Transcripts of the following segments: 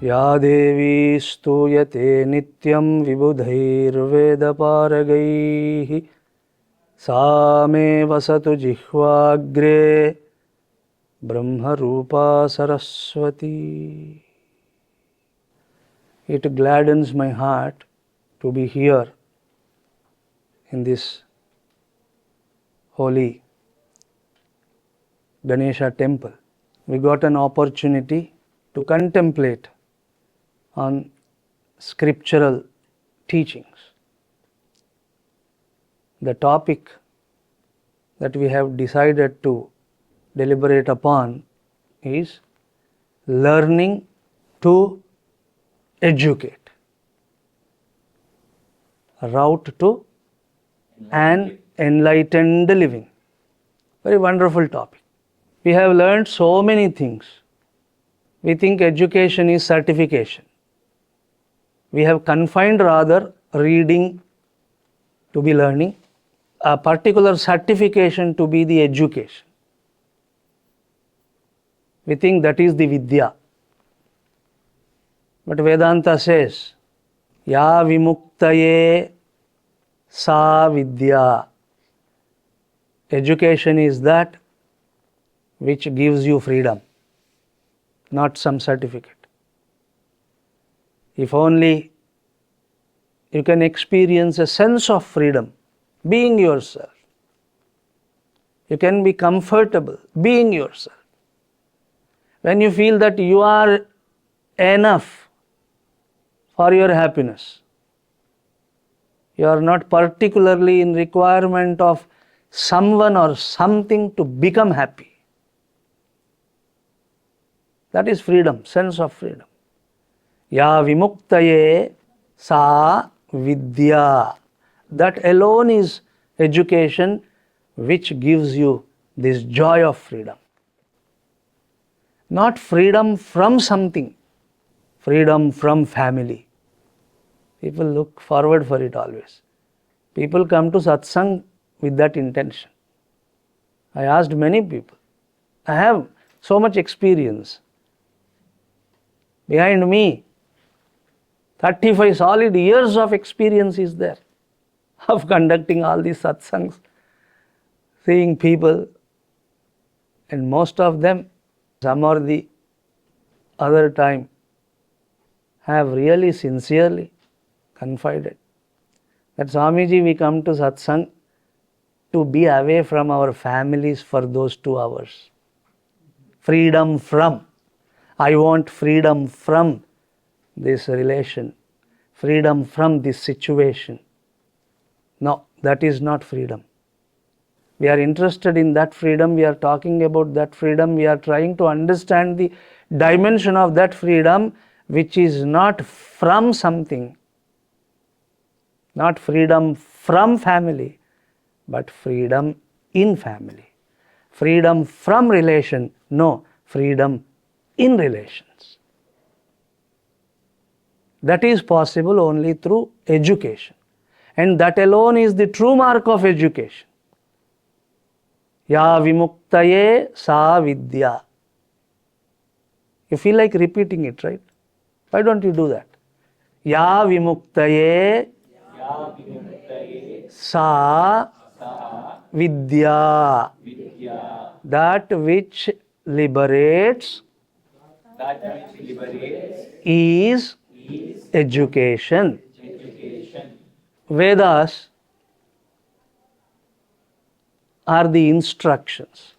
या देवी स्तूयते नित्यं विबुधैर्वेदपारगैः सा मे वसतु जिह्वाग्रे ब्रह्मरूपा Saraswati. It gladdens my heart to be here in this holy Ganesha temple. We got an opportunity to contemplate on scriptural teachings. The topic that we have decided to deliberate upon is learning to educate. A route to an enlightened living. Very wonderful topic. We have learned so many things. We think education is certification. We have confined rather reading to be learning, a particular certification to be the education. We think that is the vidya. But Vedanta says, ya vimuktaye sa vidya. Education is that which gives you freedom, not some certificate. If only you can experience a sense of freedom, being yourself. You can be comfortable being yourself. When you feel that you are enough for your happiness, you are not particularly in requirement of someone or something to become happy. That is freedom, sense of freedom. Ya vimuktaye sa vidya. That alone is education which gives you this joy of freedom. Not freedom from something, freedom from family. People look forward for it always. People come to satsang with that intention. I asked many people. I have so much experience. Behind me, 35 solid years of experience is there of conducting all these satsangs, seeing people, and most of them, some or the other time, have really sincerely confided that Swamiji, we come to satsang to be away from our families for those 2 hours. Freedom from. I want freedom from this relation, freedom from this situation. No, that is not freedom. We are interested in that freedom, we are talking about that freedom, we are trying to understand the dimension of that freedom which is not from something, not freedom from family, but freedom in family. Freedom from relation, no, freedom in relations. That is possible only through education. And that alone is the true mark of education. Ya vimuktaye sa vidya. You feel like repeating it, right? Why don't you do that? Ya vimuktaye sa vidya. That which liberates is education. Vedas are the instructions.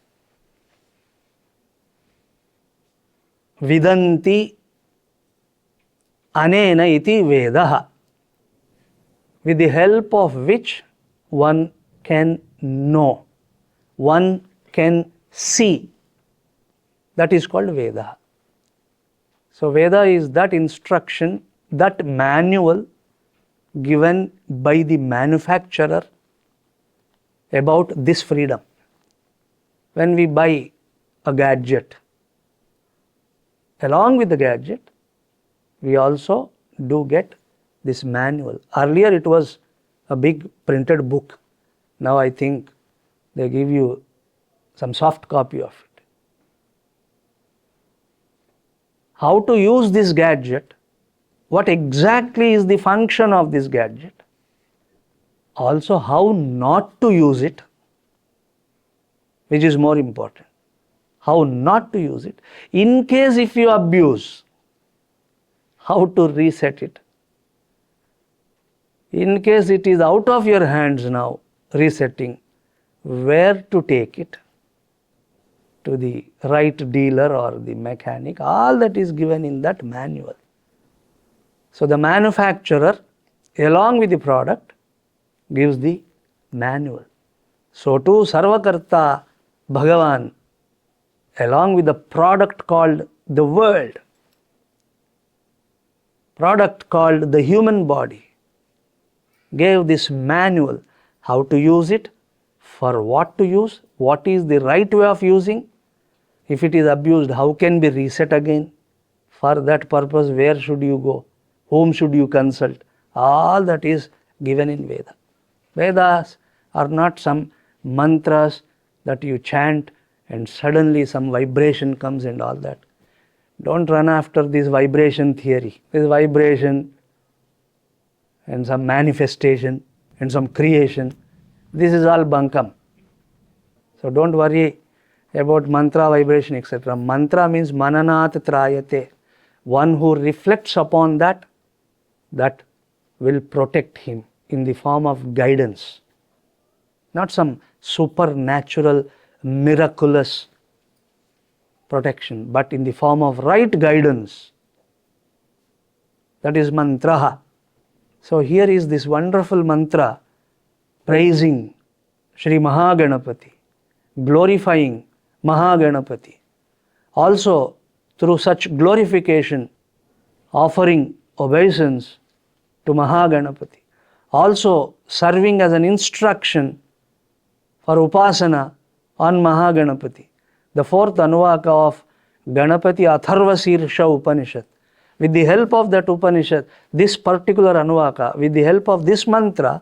Vidanti anena iti vedaha, with the help of which one can know, one can see. That is called Veda. So Veda is that instruction, that manual given by the manufacturer about this freedom. When we buy a gadget, along with the gadget, we also do get this manual. Earlier it was a big printed book. Now I think they give you some soft copy of it. how to use this gadget, what exactly is the function of this gadget, also how not to use it, which is more important. How not to use it. In case if you abuse, how to reset it. In case it is out of your hands now, resetting, where to take it, to the right dealer or the mechanic, all that is given in that manual. So the manufacturer, along with the product, gives the manual. So too Sarvakarta Bhagavan, along with the product called the world, product called the human body, gave this manual, how to use it, for what to use, what is the right way of using, if it is abused, how can be reset again, for that purpose where should you go, whom should you consult, all that is given in Veda. Vedas are not some mantras that you chant and suddenly some vibration comes and all that. Don't run after this vibration theory. This vibration and some manifestation and some creation, this is all bunkam. So don't worry about mantra, vibration, etc. Mantra means mananat trayate. One who reflects upon that, that will protect him in the form of guidance. Not some supernatural, miraculous protection, but in the form of right guidance. That is mantraha. So here is this wonderful mantra praising Shri Mahaganapati, glorifying Mahaganapati. Also through such glorification, offering obeisance to Mahaganapati. Also serving as an instruction for upasana on Mahaganapati. The fourth Anuvaka of Ganapati Atharva Sirsha Upanishad. With the help of that Upanishad, this particular Anuvaka, with the help of this mantra,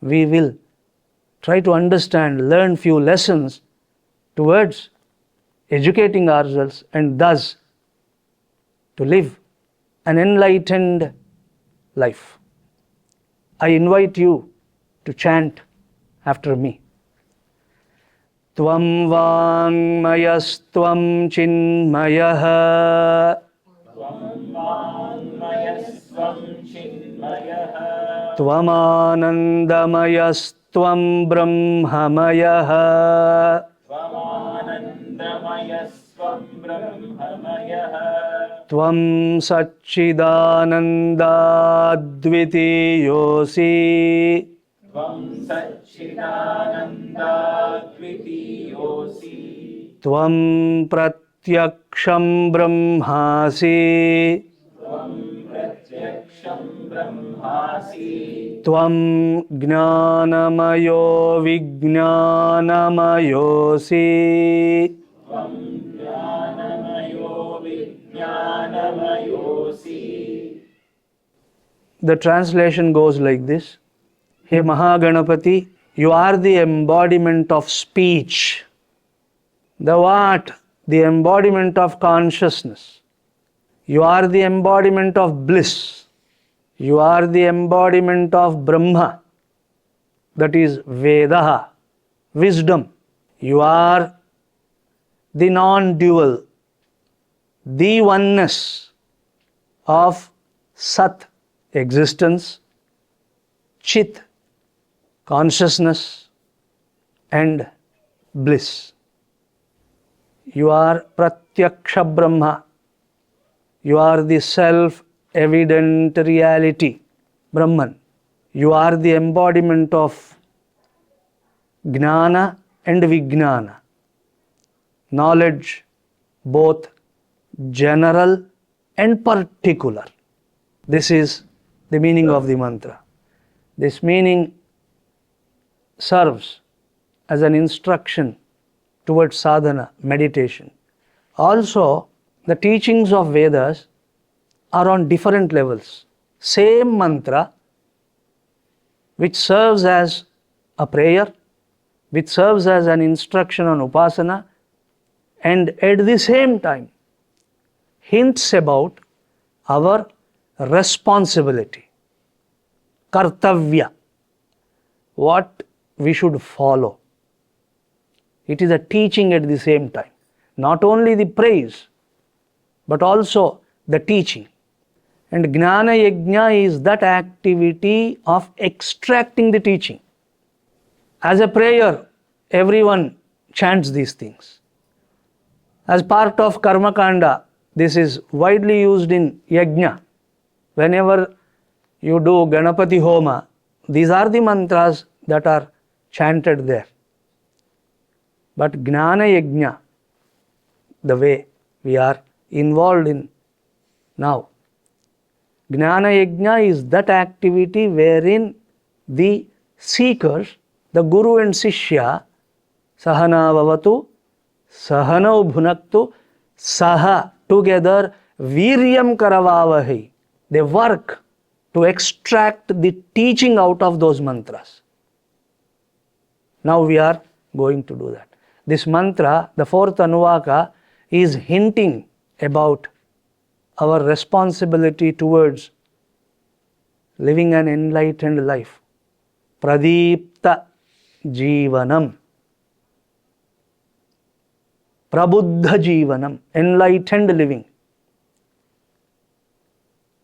we will try to understand, learn few lessons towards educating ourselves and thus to live an enlightened life. I invite you to chant after me. Tvam vangmayastvam chinmayah. Tvamanandamayastvam brahmamayah. Tvam satchidanandadvitiyosi. Tvam pratyaksham brahmasi. Tvam gnanamayo vijnanamayosi. The translation goes like this. Hey Mahaganapati, you are the embodiment of speech. The what? The embodiment of consciousness. You are the embodiment of bliss. You are the embodiment of Brahma. That is Vedaha, wisdom. You are the non-dual, the oneness of Sat, existence, Chit, consciousness, and bliss. You are Pratyaksha Brahma. You are the self-evident reality, Brahman. You are the embodiment of Gnana and Vijnana. Knowledge, both general and particular. This is the meaning of the mantra. This meaning serves as an instruction towards sadhana, meditation. Also, the teachings of Vedas are on different levels. Same mantra, which serves as a prayer, which serves as an instruction on upasana, and at the same time, hints about our responsibility, kartavya, what we should follow. It is a teaching at the same time. Not only the praise, but also the teaching. And Jnana Yajna is that activity of extracting the teaching. As a prayer, everyone chants these things. As part of Karma Kanda, this is widely used in Yajna. Whenever you do Ganapati Homa, these are the mantras that are chanted there. But Jnana Yajna, the way we are involved in now, Jnana Yajna is that activity wherein the seekers, the Guru and Sishya, Sahana Vavatu, Sahanau Bhunaktu, Saha, together, Viryam Karavavahi. They work to extract the teaching out of those mantras. Now we are going to do that. This mantra, the fourth Anuvaka, is hinting about our responsibility towards living an enlightened life. Pradipta Jivanam. Prabuddha Jivanam. Enlightened living.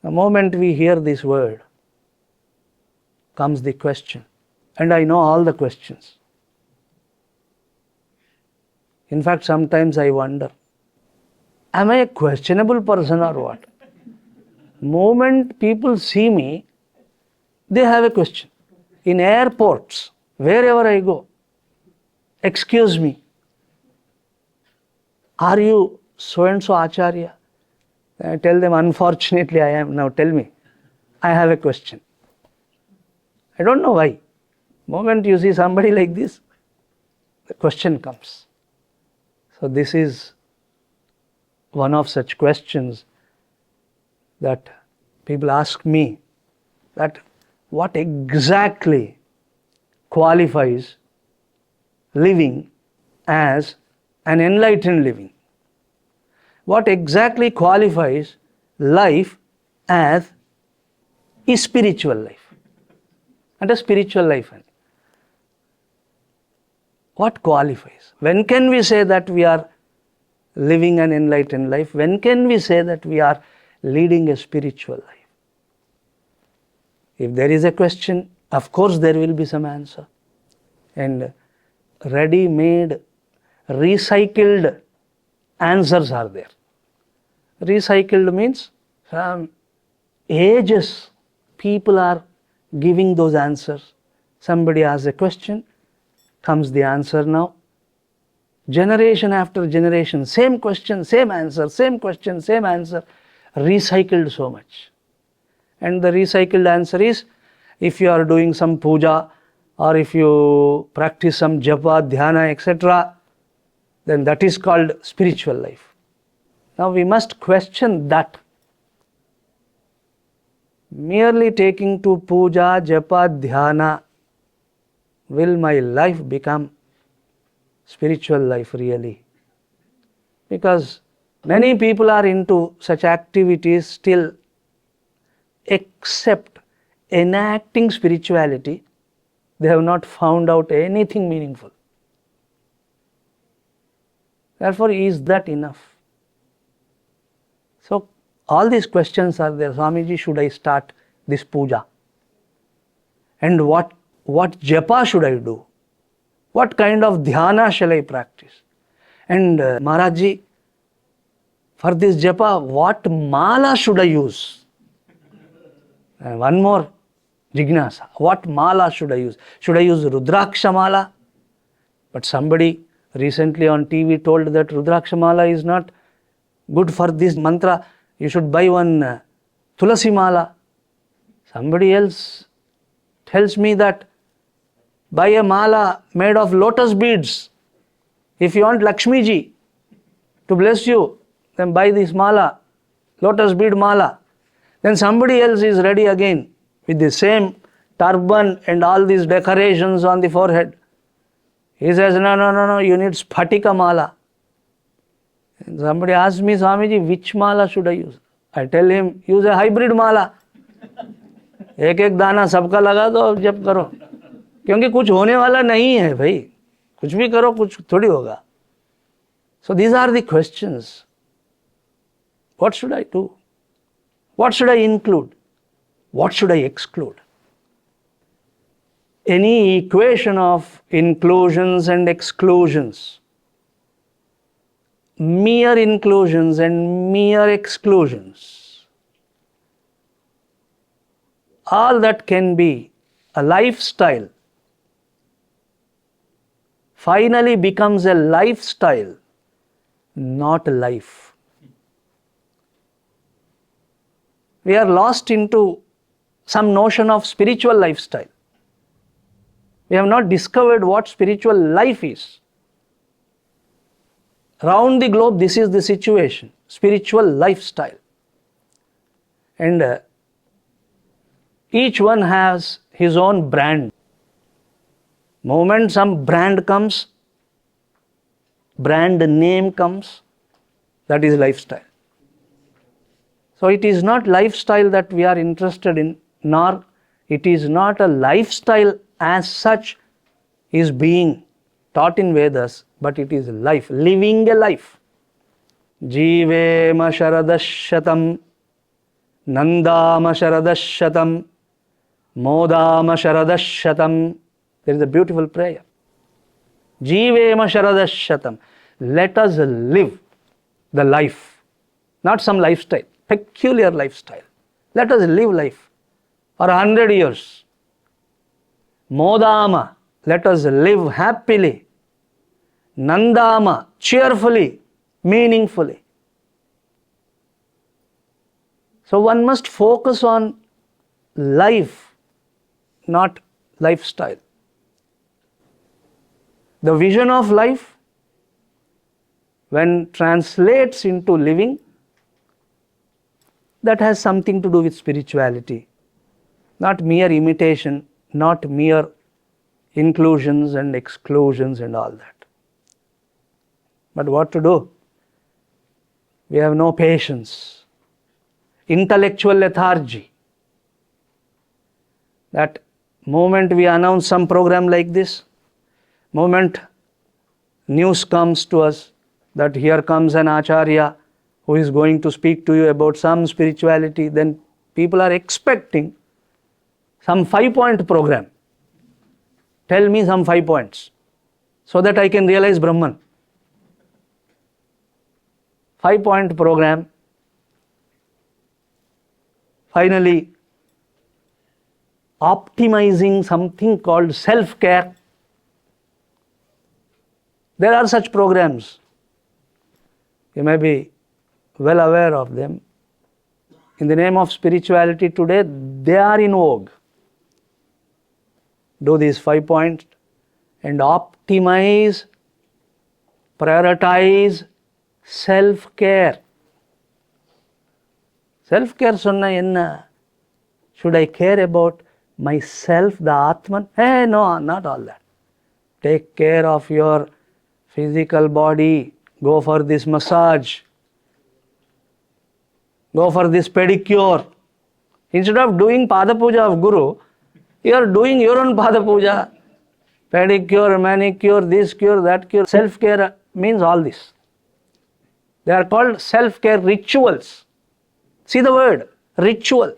The moment we hear this word, comes the question. And I know all the questions. In fact, sometimes I wonder, am I a questionable person or what? Moment people see me, they have a question. In airports, wherever I go, excuse me, are you so-and-so Acharya? I tell them, unfortunately I am. Now tell me, I have a question. I don't know why. Moment you see somebody like this, the question comes. So this is one of such questions that people ask me, that what exactly qualifies living as an enlightened living? What exactly qualifies life as a spiritual life? And a spiritual life. What qualifies? When can we say that we are living an enlightened life? When can we say that we are leading a spiritual life? If there is a question, of course there will be some answer. And ready-made, recycled answers are there. Recycled means from ages people are giving those answers. Somebody asks a question, comes the answer now. Generation after generation, same question, same answer, same question, same answer, recycled so much. And the recycled answer is, if you are doing some puja or if you practice some japa, dhyana, etc., then that is called spiritual life. Now we must question that. Merely taking to puja, japa, dhyana, will my life become spiritual life really? Because many people are into such activities still, except enacting spirituality, they have not found out anything meaningful. Therefore, is that enough? So, all these questions are there. Swamiji, should I start this puja? And what japa should I do? What kind of dhyana shall I practice? And Maharajji, for this japa, what mala should I use? And one more jignasa. What mala should I use? Should I use Rudraksha mala? But somebody recently on TV told that Rudraksha mala is not good for this mantra. You should buy one Tulasi mala. Somebody else tells me that buy a mala made of lotus beads. If you want Lakshmi ji to bless you, then buy this mala, lotus bead mala. Then somebody else is ready again with the same turban and all these decorations on the forehead. He says, no, you need Sphatika mala. And somebody asks me, Swamiji, which mala should I use? I tell him, use a hybrid mala. एक एक दाना सबका लगा दो और जप करो, क्योंकि कुछ होने वाला नहीं है भाई, कुछ भी करो कुछ थोड़ी होगा. So these are the questions. What should I do? What should I include? What should I exclude? Any equation of inclusions and exclusions, mere inclusions and mere exclusions, all that can be a lifestyle, finally becomes a lifestyle, not a life. We are lost into some notion of spiritual lifestyle. We have not discovered what spiritual life is. Around the globe, this is the situation, spiritual lifestyle. And each one has his own brand. Moment some brand comes, brand name comes, that is lifestyle. So it is not lifestyle that we are interested in, nor it is not a lifestyle as such is being taught in Vedas, but it is life, living a life. Jivema sharadashatam, nandama sharadashatam, modama sharadashatam. There is a beautiful prayer. Jivema sharadashatam. Let us live the life, not some lifestyle, peculiar lifestyle. Let us live life for 100 years. Modama, let us live happily. Nandama, cheerfully, meaningfully. So one must focus on life, not lifestyle. The vision of life, when translates into living, that has something to do with spirituality, not mere imitation, not mere inclusions and exclusions and all that. But what to do? We have no patience, intellectual lethargy. That moment we announce some program like this, moment news comes to us that here comes an Acharya who is going to speak to you about some spirituality, then people are expecting some 5-point program. Tell me some 5 points so that I can realize Brahman. 5-point program. Finally, optimizing something called self-care. There are such programs. You may be well aware of them. In the name of spirituality today, they are in vogue. Do these 5 points and optimize, prioritize self-care. Self-care sonna enna? Should I care about myself, the Atman? Hey, no, not all that. Take care of your physical body. Go for this massage. Go for this pedicure. Instead of doing Pada Puja of Guru, you are doing your own Pada Puja. Pedicure, manicure, this cure, that cure. Self-care means all this. They are called self-care rituals. See the word, ritual.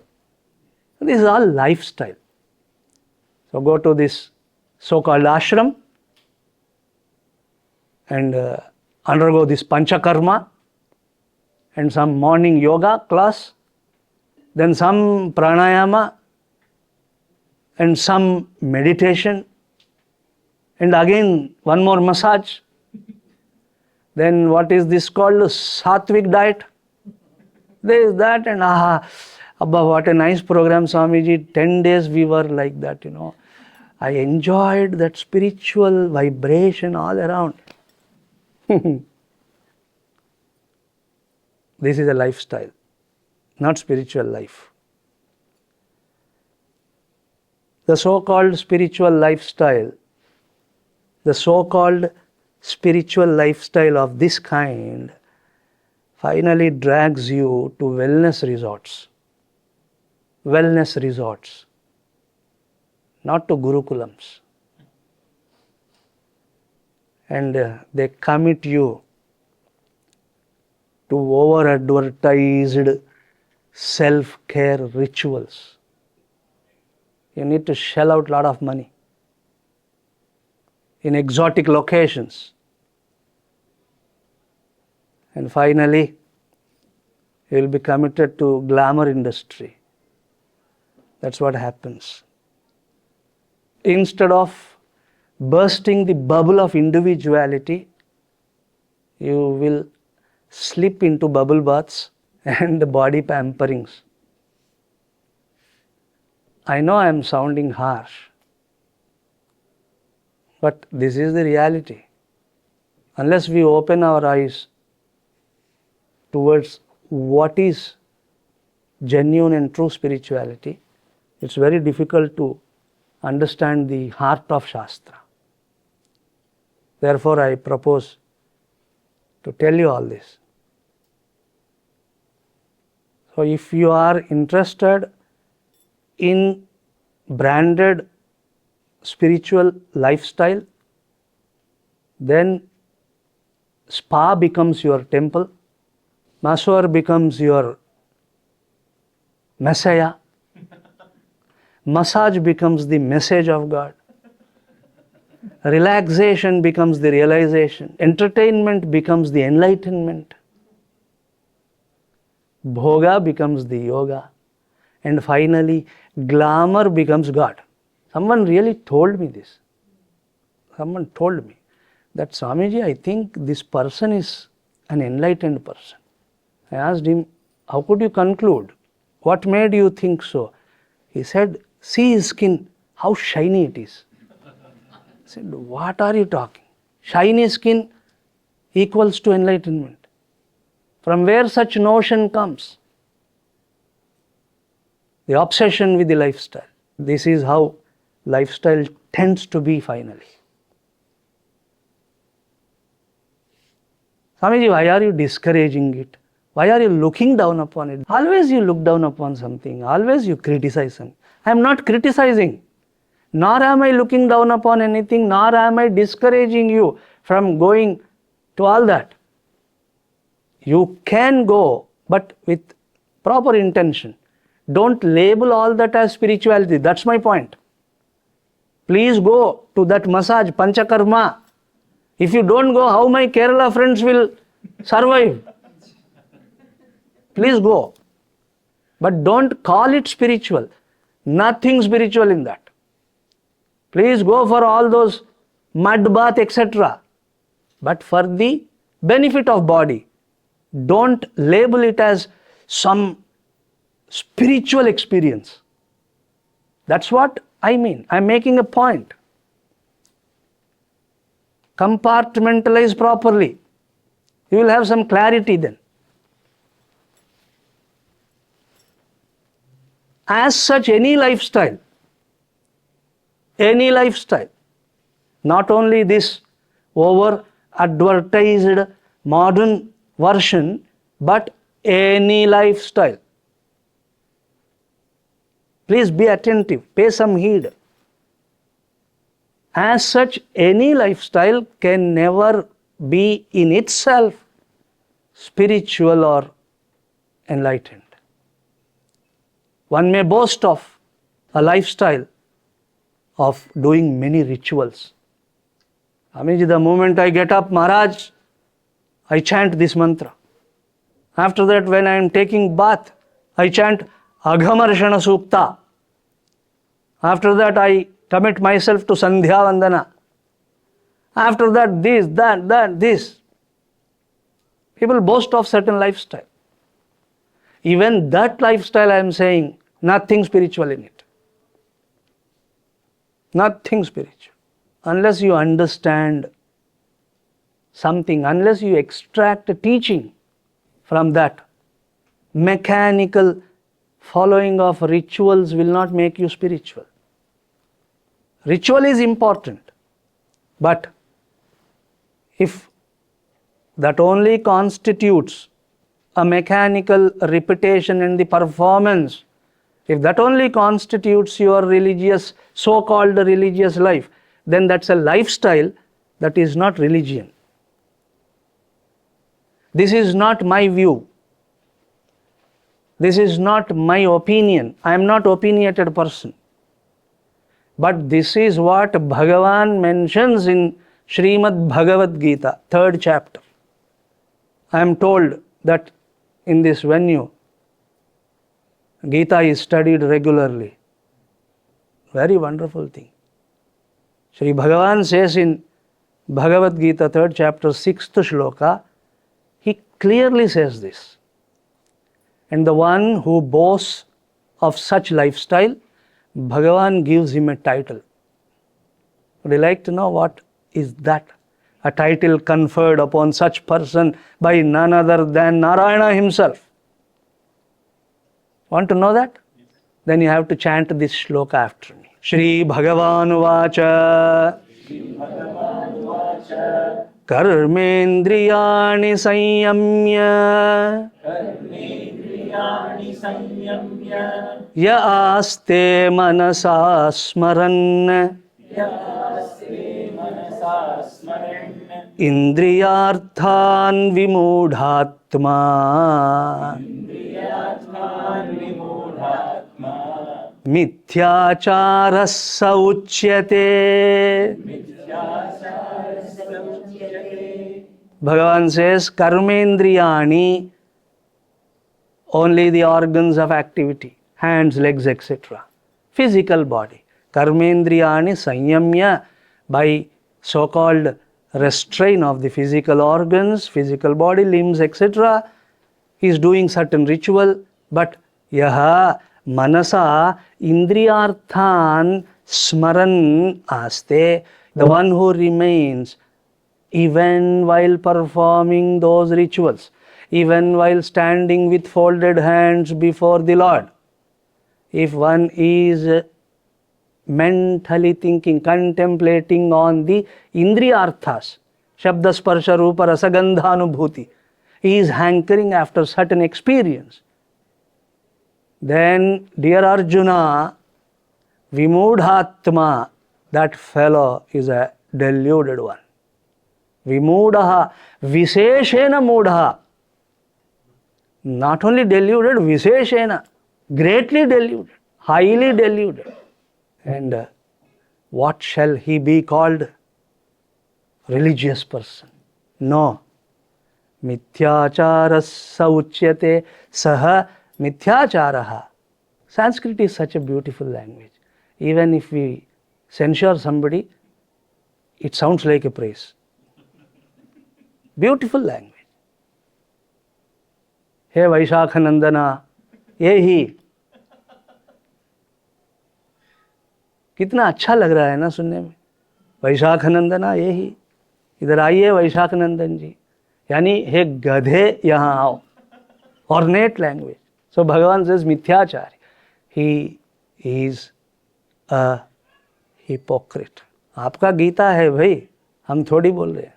This is all lifestyle. So go to this so-called ashram and undergo this panchakarma and some morning yoga class, then some pranayama and some meditation, and again one more massage. Then what is this called? Sattvic diet. There is that, and Abba, what a nice program, Swamiji. 10 days we were like that, I enjoyed that spiritual vibration all around. This is a lifestyle, not spiritual life. The so-called spiritual lifestyle, the so-called spiritual lifestyle of this kind finally drags you to wellness resorts. Wellness resorts, not to gurukulams. And they commit you to over-advertised self-care rituals. You need to shell out a lot of money in exotic locations. And finally, you will be committed to glamour industry. That's what happens. Instead of bursting the bubble of individuality, you will slip into bubble baths and body pamperings. I know I am sounding harsh, but this is the reality. Unless we open our eyes towards what is genuine and true spirituality, it's very difficult to understand the heart of Shastra. Therefore, I propose to tell you all this. So, if you are interested in branded spiritual lifestyle, then spa becomes your temple, masseur becomes your messiah, massage becomes the message of God, relaxation becomes the realization, entertainment becomes the enlightenment, bhoga becomes the yoga, and finally glamour becomes God. Someone really told me this. Someone told me that, Swamiji, I think this person is an enlightened person. I asked him, how could you conclude? What made you think so? He said, see his skin, how shiny it is. I said, what are you talking? Shiny skin equals to enlightenment. From where such notion comes? The obsession with the lifestyle. This is how lifestyle tends to be finally. Swamiji, why are you discouraging it? Why are you looking down upon it? Always you look down upon something. Always you criticize something. I am not criticizing. Nor am I looking down upon anything. Nor am I discouraging you from going to all that. You can go, but with proper intention. Don't label all that as spirituality. That's my point. Please go to that massage, Panchakarma. If you don't go, how my Kerala friends will survive? Please go. But don't call it spiritual. Nothing spiritual in that. Please go for all those mud bath, etc. But for the benefit of body. Don't label it as some spiritual experience. That's what I mean. I'm making a point. Compartmentalize properly. You will have some clarity then. As such, any lifestyle, not only this over advertised modern version, but any lifestyle. Please be attentive, pay some heed. As such, any lifestyle can never be in itself spiritual or enlightened. One may boast of a lifestyle of doing many rituals. Swamiji, the moment I get up, Maharaj, I chant this mantra. After that, when I am taking bath, I chant Aghamarshana Sukta. After that, I commit myself to Sandhya Vandana. After that, this, that, this. People boast of certain lifestyle. Even that lifestyle, I am saying, nothing spiritual in it. Nothing spiritual. Unless you understand something, unless you extract a teaching from that, mechanical following of rituals will not make you spiritual. Ritual is important, but if that only constitutes a mechanical repetition and the performance, if that only constitutes your religious, so-called religious life, then that's a lifestyle, that is not religion. This is not my view. This is not my opinion. I am not opinionated person. But this is what Bhagavan mentions in Srimad Bhagavad Gita, 3rd chapter. I am told that in this venue, Gita is studied regularly. Very wonderful thing. Sri Bhagavan says in Bhagavad Gita, 3rd chapter, 6th shloka, he clearly says this. And the one who boasts of such lifestyle, Bhagavan gives him a title. Would you like to know what is that? A title conferred upon such person by none other than Narayana himself. Want to know that? Yes. Then you have to chant this shloka after me. Shri Bhagavan Vacha Karmendriyani Sanyamya Ya Aste Manasa Smaran Indriyarthan Vimudhatma Mithyacharasa Uchyate. Bhagavan says, Karmendriyani, only the organs of activity, hands, legs, etc. Physical body. Karmendriyani Sanyamya, by so-called restraint of the physical organs, physical body, limbs, etc. He is doing certain ritual, but yaha manasa indriyarthan smaran aste, the one who remains even while performing those rituals, even while standing with folded hands before the Lord, if one is mentally thinking, contemplating on the indriyarthas, shabda, sparsha, rupa, rasa, gandha, anubhuti, he is hankering after certain experience, then, dear Arjuna, Vimudhatma, that fellow is a deluded one. Vimudaha, Viseshena Mudha. Not only deluded, Viseshena, greatly deluded, highly deluded. And what shall he be called? Religious person. No. Mithyacharasa uchyate saha mithyacharaha. Sanskrit is such a beautiful language. Even if we censure somebody, it sounds like a praise. Beautiful language. Hey Vaishakhanandana, ye hi. कितना अच्छा लग रहा है ना सुनने में. वैशाखनंदना ये ही, इधर आइए वैशाखनंदन जी, यानी हे गधे यहाँ आओ. Ornate language. So Bhagavan says Mithyachari. He is a hypocrite. आपका गीता है भाई, हम थोड़ी बोल रहे हैं.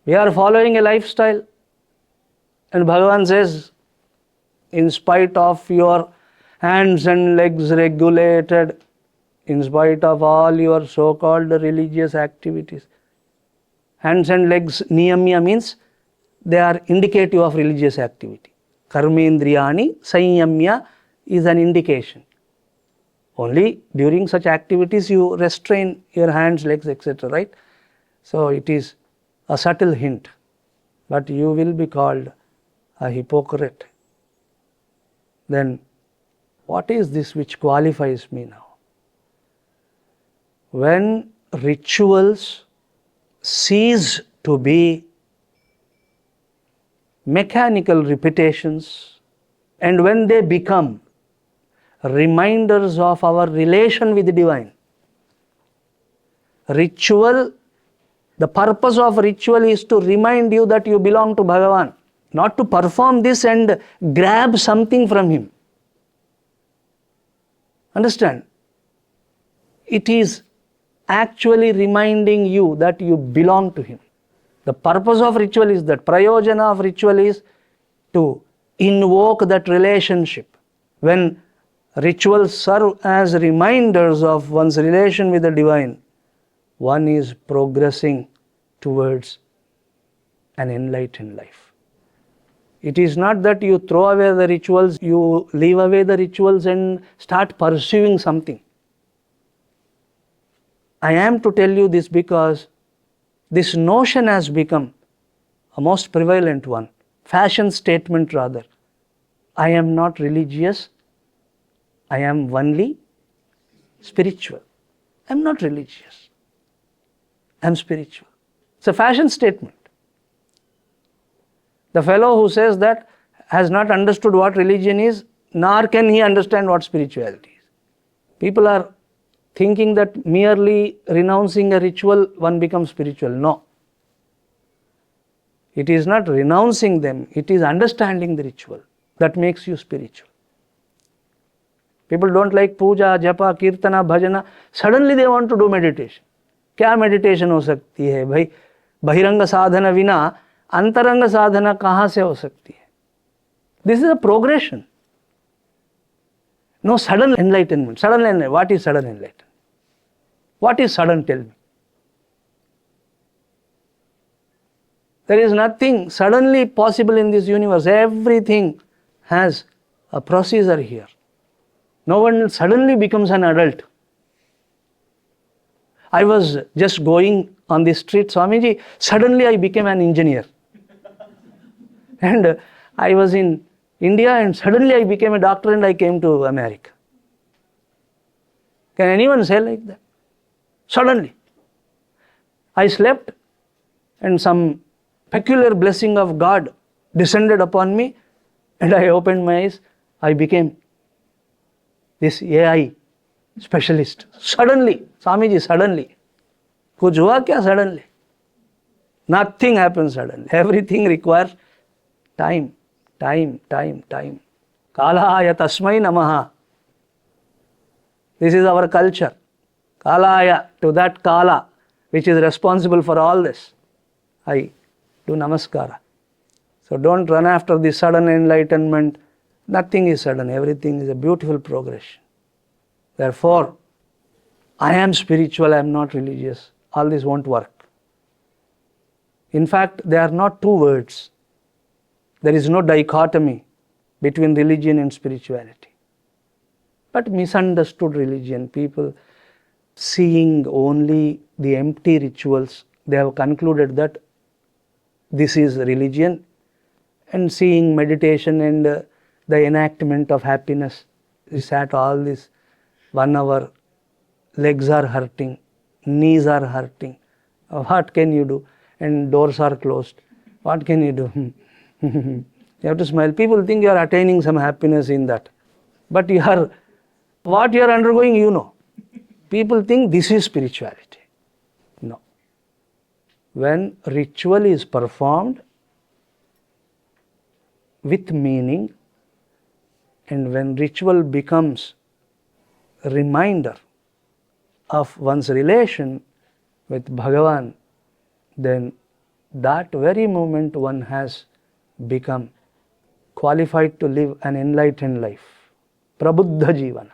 We are following a lifestyle. And Bhagavan says, in spite of your hands and legs regulated, in spite of all your so-called religious activities. Hands and legs, niyamya means they are indicative of religious activity. Karmendriyani, sanyamya is an indication. Only during such activities you restrain your hands, legs, etc. Right? So it is a subtle hint. But you will be called a hypocrite. Then what is this which qualifies me now? When rituals cease to be mechanical repetitions and when they become reminders of our relation with the divine. Ritual, the purpose of ritual is to remind you that you belong to Bhagavan, not to perform this and grab something from him. Understand? It is actually reminding you that you belong to him. The purpose of ritual is that. Prayojana of ritual is to invoke that relationship. When rituals serve as reminders of one's relation with the divine, one is progressing towards an enlightened life. It is not that you throw away the rituals, you leave away the rituals and start pursuing something. I am to tell you this because this notion has become a most prevalent one, fashion statement rather. I am not religious, I am only spiritual. I am not religious, I am spiritual. It's a fashion statement. The fellow who says that has not understood what religion is, nor can he understand what spirituality is. People are thinking that merely renouncing a ritual, one becomes spiritual. No. It is not renouncing them, it is understanding the ritual that makes you spiritual. People don't like puja, japa, kirtana, bhajana. Suddenly they want to do meditation. क्या meditation हो सकती है भाई? बहिरंग साधना विना अंतरंग साधना कहाँ से हो सकती है? This is a progression. No sudden enlightenment. Sudden enlightenment. What is sudden enlightenment? What is sudden? Tell me. There is nothing suddenly possible in this universe. Everything has a procedure here. No one suddenly becomes an adult. I was just going on the street, Swamiji, suddenly I became an engineer. And I was in India and suddenly I became a doctor and I came to America. Can anyone say like that? Suddenly. I slept and some peculiar blessing of God descended upon me and I opened my eyes. I became this AI specialist. Suddenly, Swamiji, suddenly. Kuch hua kya suddenly? Nothing happens suddenly. Everything requires time. Kalaya tasmai namaha. This is our culture. Kalaya, to that Kala, which is responsible for all this. I do namaskara. So don't run after the sudden enlightenment. Nothing is sudden. Everything is a beautiful progression. Therefore, I am spiritual, I am not religious. All this won't work. In fact, they are not two words. There is no dichotomy between religion and spirituality. But misunderstood religion, people seeing only the empty rituals, they have concluded that this is religion, and seeing meditation and the enactment of happiness. We sat all this 1 hour, legs are hurting, knees are hurting. What can you do? And doors are closed. What can you do? You have to smile. People think you are attaining some happiness in that. But what you are undergoing, you know. People think this is spirituality. No. When ritual is performed with meaning, and when ritual becomes a reminder of one's relation with Bhagavan, then that very moment one has become qualified to live an enlightened life. Prabuddha Jivana,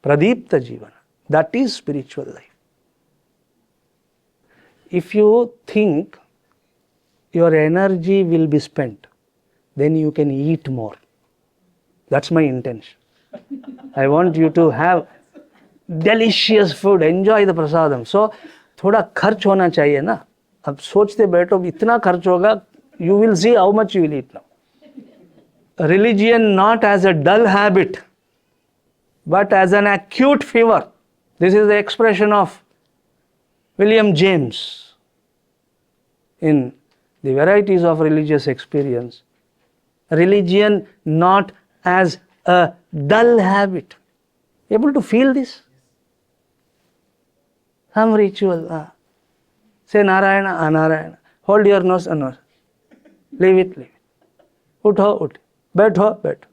Pradipta Jivana. That is spiritual life. If you think your energy will be spent, then you can eat more. That's my intention. I want you to have delicious food, enjoy the prasadam. So, थोड़ा खर्च होना चाहिए ना. अब सोचते बैठो इतना खर्च होगा, you will see how much you will eat now. Religion not as a dull habit, but as an acute fever. This is the expression of William James in the varieties of religious experience. Religion not as a dull habit. Able to feel this? Some ritual. Say Narayana, Narayana. Hold your nose, nose. Leave it, leave it. उठो, उठ. बैठो, बैठो.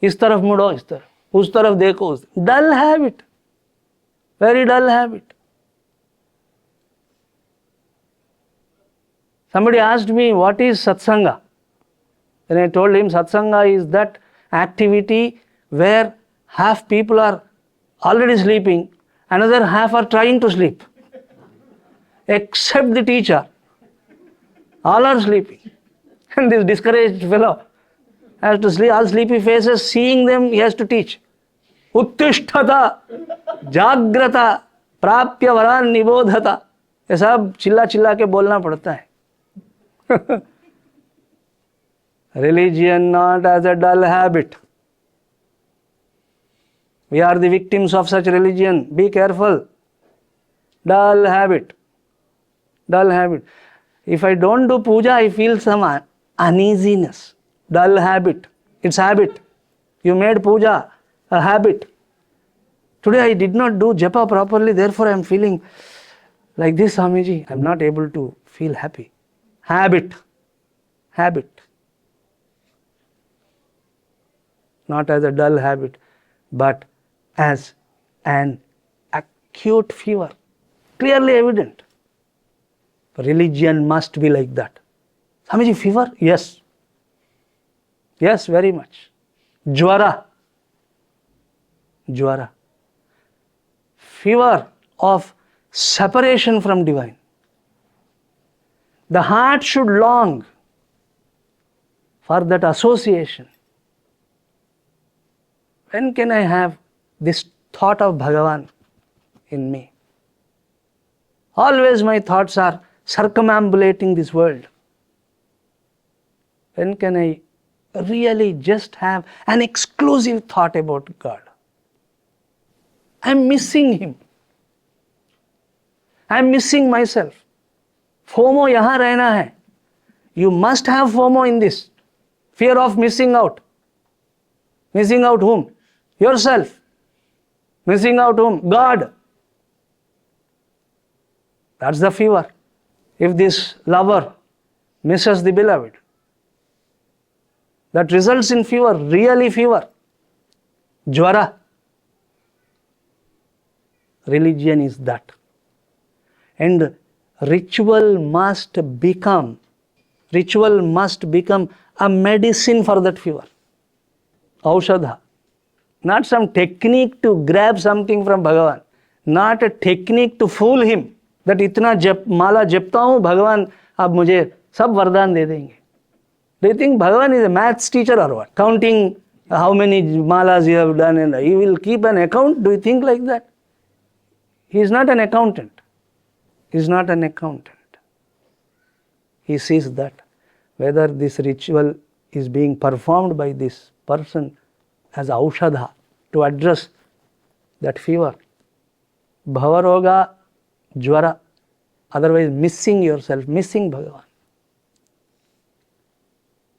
इस तरफ मुड़ो, इस तरफ. उस तरफ देखो, उस तरफ. Dull habit. Very dull habit. Somebody asked me, what is satsanga? Then I told him, satsanga is that activity where half people are already sleeping, another half are trying to sleep. Except the teacher. All are sleeping. And this discouraged fellow has to sleep, all sleepy faces, seeing them, he has to teach. Uttishtata, jagrata, prapya varan nibodhata. ये सब चिल्ला चिल्ला के बोलना पड़ता है. Religion not as a dull habit. We are the victims of such religion. Be careful. Dull habit. Dull habit. If I don't do puja, I feel some uneasiness. Dull habit. It's habit. You made puja a habit. Today I did not do japa properly, therefore I am feeling like this, Swamiji. I am not able to feel happy. Habit. Habit. Not as a dull habit, but as an acute fever. Clearly evident. Religion must be like that. Swamiji, fever? Yes. Yes, very much. Jwara. Jwara. Fever of separation from divine. The heart should long for that association. When can I have this thought of Bhagavan in me? Always my thoughts are circumambulating this world. When can I really just have an exclusive thought about God? I am missing Him. I am missing myself. FOMO yahan rehna hai. You must have FOMO in this. Fear of missing out. Missing out whom? Yourself. Missing out whom? God. That's the fever. If this lover misses the beloved, that results in fever, really fever. Jwara. Religion is that. And ritual must become a medicine for that fever. Aushadha. Not some technique to grab something from Bhagavan. Not a technique to fool him. That itna mala japta hu, Bhagavan ab mujhe sab vardhan de denge. Do you think Bhagavan is a maths teacher or what? Counting how many malas you have done and he will keep an account? Do you think like that? He is not an accountant. He is not an accountant. He sees that whether this ritual is being performed by this person as aushadha to address that fever. Bhavaroga, jwara, otherwise missing yourself, missing Bhagavan.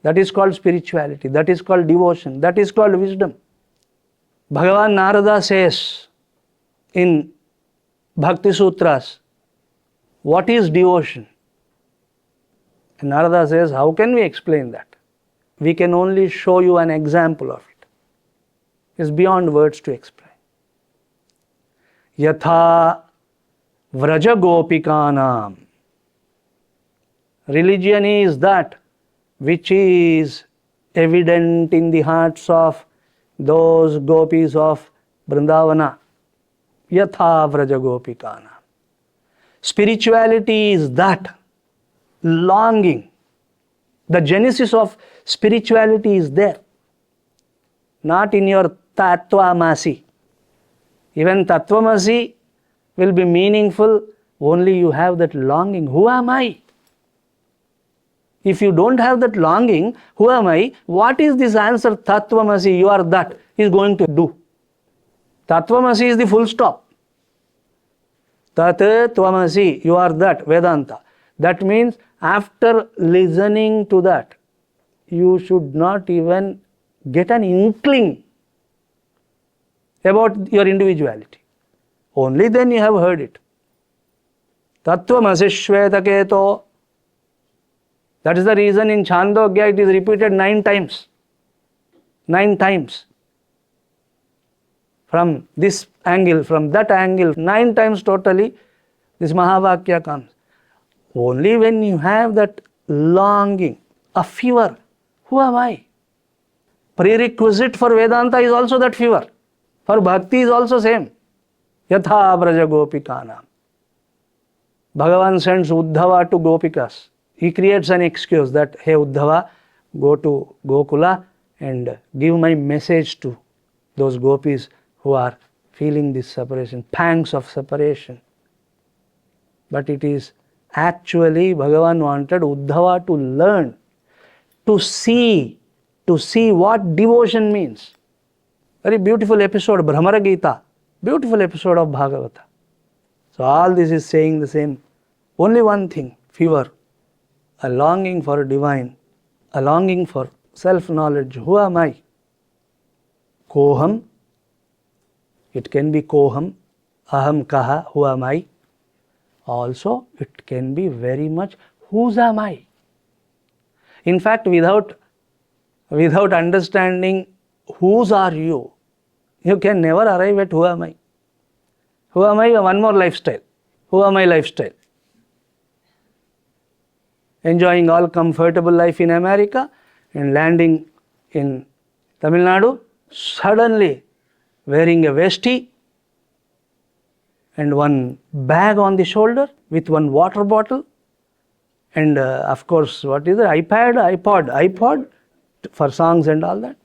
That is called spirituality, that is called devotion, that is called wisdom. Bhagavan Narada says in Bhakti Sutras, what is devotion? And Narada says, how can we explain that? We can only show you an example of it. It's beyond words to explain. Yatha vraja gopikanam. Religion is that which is evident in the hearts of those gopis of Vrindavana. Yatha vraja gopikanam. Spirituality is that longing. The genesis of spirituality is there. Not in your tattvamasi. Even tattvamasi will be meaningful only you have that longing. Who am I? If you don't have that longing, who am I? What is this answer? Tattvamasi, you are that, is going to do. Tattvamasi is the full stop. Tat tvamasi, you are that, Vedanta. That means after listening to that, you should not even get an inkling about your individuality. Only then you have heard it. Tattvamasi shvetaketo. That is the reason in Chandogya it is repeated 9 times. 9 times. From this angle, from that angle, 9 times totally, this Mahavakya comes. Only when you have that longing, a fever, who am I? Prerequisite for Vedanta is also that fever. For Bhakti is also same. Yatha braja gopikanam. Bhagavan sends Uddhava to Gopikas. He creates an excuse that, hey Uddhava, go to Gokula and give my message to those gopis who are feeling this separation, pangs of separation. But it is actually Bhagavan wanted Uddhava to learn, to see what devotion means. Very beautiful episode, Brahmara Gita, beautiful episode of Bhagavata. So all this is saying the same, only one thing, fever, a longing for divine, a longing for self-knowledge. Who am I? Koham, it can be koham, aham kaha, who am I? Also, it can be very much, whose am I? In fact, without understanding whose are you, you can never arrive at who am I. Who am I? One more lifestyle. Who am I lifestyle? Enjoying all comfortable life in America and landing in Tamil Nadu, suddenly wearing a vesti and one bag on the shoulder with one water bottle and of course, what is it? iPod for songs and all that,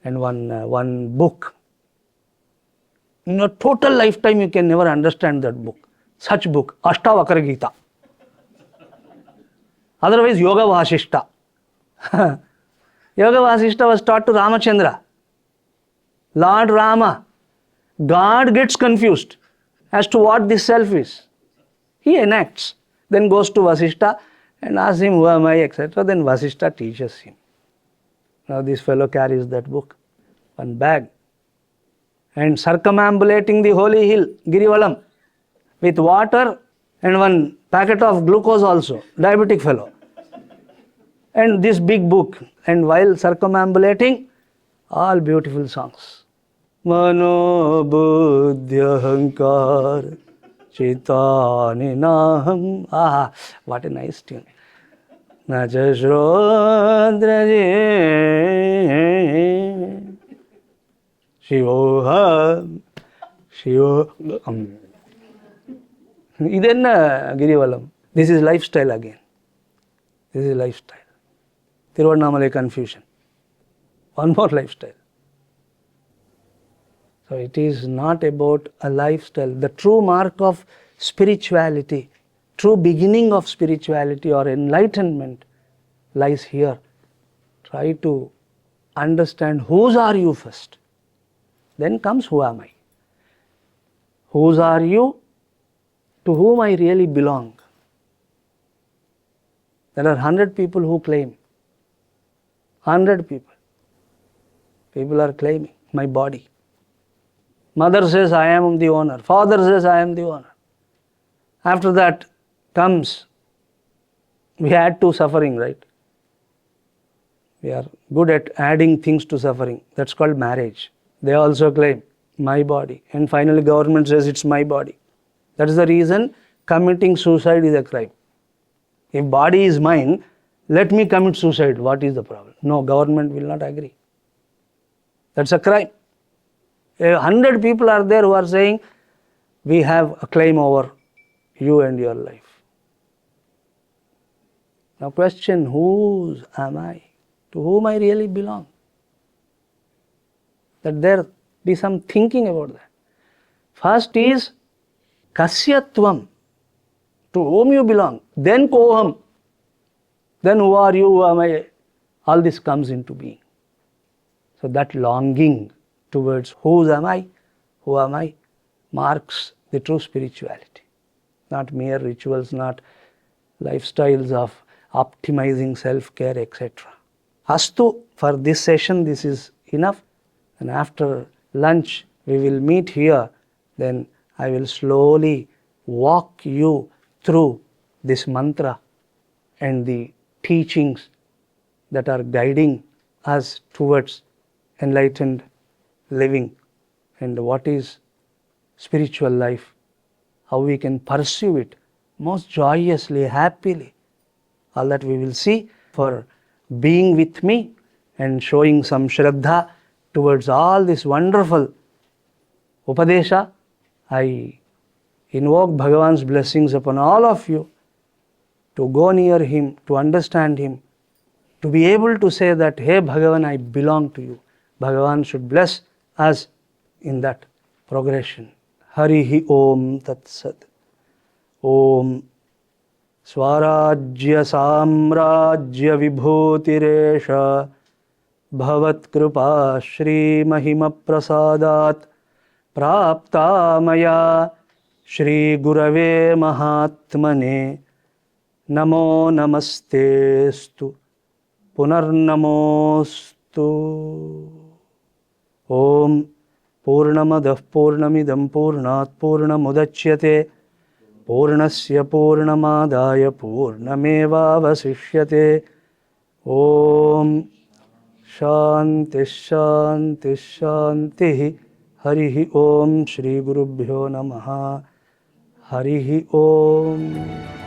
and one book. In your total lifetime, you can never understand that book. Such book, Ashtavakra Gita. Otherwise, Yoga Vasishta. Yoga Vasishta was taught to Ramachandra. Lord Rama. God gets confused as to what this self is. He enacts, then goes to Vasishta and asks him, who am I, etc. Then Vasishta teaches him. Now this fellow carries that book, one bag, and circumambulating the holy hill, Girivalam, with water and one packet of glucose also, diabetic fellow. And this big book, and while circumambulating, all beautiful songs. Mano buddhya hankar chitani naham. Ah, what a nice tune. Nacha shrodraje shivoham shivoham. Idenna Girivalam. This is lifestyle again. This is lifestyle. Tiruvannamalai confusion. One more lifestyle. So it is not about a lifestyle. The true mark of spirituality, true beginning of spirituality or enlightenment lies here. Try to understand whose are you first. Then comes who am I. Whose are you? To whom I really belong. There are 100 people who claim. 100 people. People are claiming my body. Mother says I am the owner. Father says I am the owner. After that comes, we add to suffering, right? We are good at adding things to suffering. That's called marriage. They also claim my body. And finally government says it's my body. That is the reason committing suicide is a crime. If body is mine, let me commit suicide. What is the problem? No, government will not agree. That's a crime. 100 people are there who are saying, we have a claim over you and your life. Now question, whose am I? To whom I really belong? That there be some thinking about that. First is kasyatvam, to whom you belong. Then koham. Then who are you, who am I? All this comes into being. So that longing towards whose am I, who am I, marks the true spirituality. Not mere rituals, not lifestyles of optimizing self-care, etc. Astu, for this session this is enough, and after lunch we will meet here, then I will slowly walk you through this mantra and the teachings that are guiding us towards enlightened living and what is spiritual life, how we can pursue it most joyously, happily. All that we will see, for being with me and showing some Shraddha towards all this wonderful Upadesha. I invoke Bhagavan's blessings upon all of you to go near him, to understand him, to be able to say that, hey Bhagavan, I belong to you. Bhagavan should bless us in that progression. Harihi Om Tat Sat. Om Swarajya Samrajya Vibhutiresha Bhavat Kripa Shri Mahima Prasadat Prapta Maya Shri Gurave Mahatmane Namo Namastestu Punarnamostu. Om Purnamadah Purnamidam Purnat Purnamudachyate Purnasya Purnamadaya Purnameva Vasishyate. Om Shanti Shanti Shanti. Harihi Om. Shri Gurubhyo Namaha. Harihi Om.